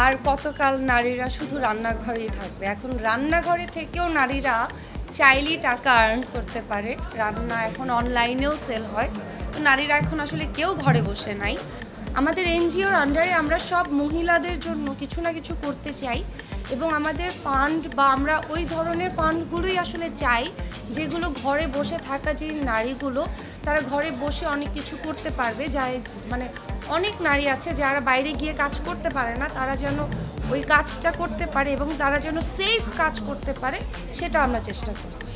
আর কতকাল নারীরা শুধু রান্নাঘরেই থাকবে। এখন রান্নাঘরে থেকেও নারীরা চাইলেই টাকা আর্ন করতে পারে। রান্না এখন অনলাইনেও সেল হয়। তো নারীরা এখন আসলে কেউ ঘরে বসে নাই। আমাদের এনজিওর আন্ডারে আমরা সব মহিলাদের জন্য কিছু না কিছু করতে চাই এবং আমাদের ফান্ড বা আমরা ওই ধরনের ফান্ডগুলোই আসলে চাই যেগুলো ঘরে বসে থাকা যে নারীগুলো তারা ঘরে বসে অনেক কিছু করতে পারবে। মানে অনেক নারী আছে যারা বাইরে গিয়ে কাজ করতে পারে না, তারা যেন ওই কাজটা করতে পারে এবং তারা যেন সেফ কাজ করতে পারে, সেটা আমরা চেষ্টা করছি।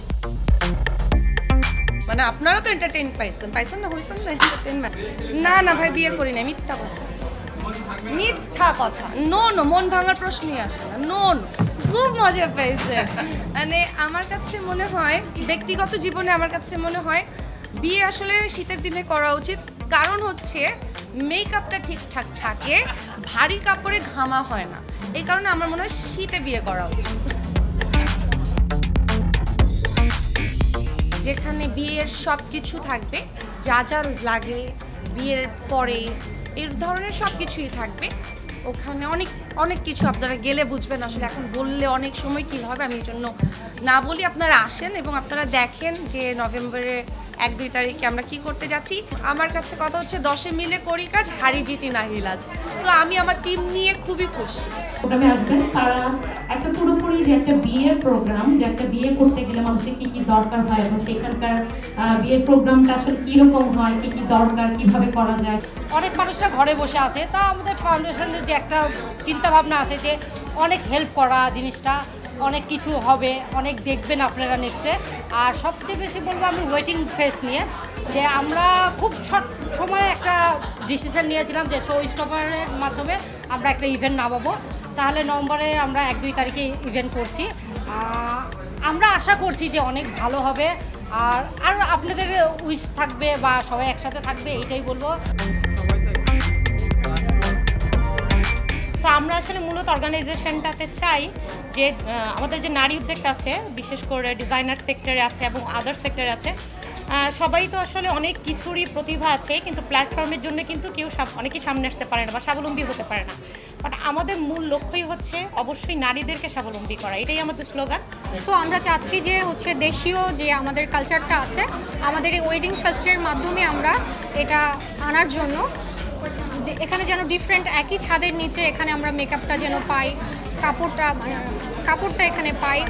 মানে আপনারা তো এন্টারটেইন পাইছেন না, হয়েছেন না এন্টারটেইনমেন্ট? না ভাই, বিয়ে করি না, মিথ্যা কথা। নো, মন ভাঙার প্রশ্নই আসে না। নো, খুব মজা পাইছে। মানে আমার কাছে মনে হয়, ব্যক্তিগত জীবনে আমার কাছে মনে হয় বিয়ে আসলে শীতের দিনে করা উচিত। কারণ হচ্ছে মেকআপটা ঠিকঠাক থাকে, ভারী কাপড়ে ঘামা হয় না। এই কারণে আমার মনে হয় শীতে বিয়ে করা উচিত, যেখানে বিয়ের সব কিছু থাকবে, যা যা লাগে বিয়ের পরে এর ধরনের সব কিছুই থাকবে। ওখানে অনেক কিছু আপনারা গেলে বুঝবেন। আসলে এখন বললে অনেক সময় কী হবে, আমি এই জন্য না বলি। আপনারা আসেন এবং আপনারা দেখেন যে নভেম্বরে 1-2 তারিখে আমরা কি করতে যাচ্ছি। আমার কাছে কথা হচ্ছে 10-এ মিলে করি কাজ, হারি জিতি না হিলাজ। সো আমি আমার টিম নিয়ে খুবই খুশি। প্রোগ্রামে আসবেন তারা একটা পুরোপুরি যে একটা বিয়ের প্রোগ্রাম, যে একটা বিয়ে করতে গেলে মানুষের কী কী দরকার হয় এবং সেখানকার বিয়ের প্রোগ্রামটা আসলে কীরকম হয়, কী কী দরকার, কীভাবে করা যায়। অনেক মানুষরা ঘরে বসে আছে, তা আমাদের ফাউন্ডেশনের যে একটা চিন্তা ভাবনা আছে যে অনেক হেল্প করা, জিনিসটা অনেক কিছু হবে, অনেক দেখবেন আপনারা নেক্সটে। আর সবচেয়ে বেশি বলবো আমি ওয়েটিং ফেস্ট নিয়ে, যে আমরা খুব শর্ট সময়ে একটা ডিসিশন নিয়েছিলাম যে শো স্টপারের মাধ্যমে আমরা একটা ইভেন্ট নামাবো। তাহলে নভেম্বরে আমরা 1-2 তারিখে ইভেন্ট করছি। আমরা আশা করছি যে অনেক ভালো হবে। আর আপনাদের উইশ থাকবে বা সবাই একসাথে থাকবে, এইটাই বলবো। তো আমরা আসলে মূলত অর্গানাইজেশনটাতে চাই যে আমাদের যে নারী উদ্যোক্তা আছে, বিশেষ করে ডিজাইনার সেক্টরে আছে এবং আদার সেক্টরে আছে, সবাই তো আসলে অনেক কিছুরই প্রতিভা আছে, কিন্তু প্ল্যাটফর্মের জন্য কিন্তু কেউ অনেকেই সামনে আসতে পারে না বা স্বাবলম্বী হতে পারে না। বাট আমাদের মূল লক্ষ্যই হচ্ছে অবশ্যই নারীদেরকে স্বাবলম্বী করা, এটাই আমাদের স্লোগান। সো আমরা চাচ্ছি যে হচ্ছে দেশীয় যে আমাদের কালচারটা আছে, আমাদের এই ওয়েডিং ফেস্টের মাধ্যমে আমরা এটা আনার জন্য, যে এখানে যেন ডিফারেন্ট একই ছাদের নিচে এখানে আমরা মেকআপটা যেন পাই, কাপড়টা এখানে পাই।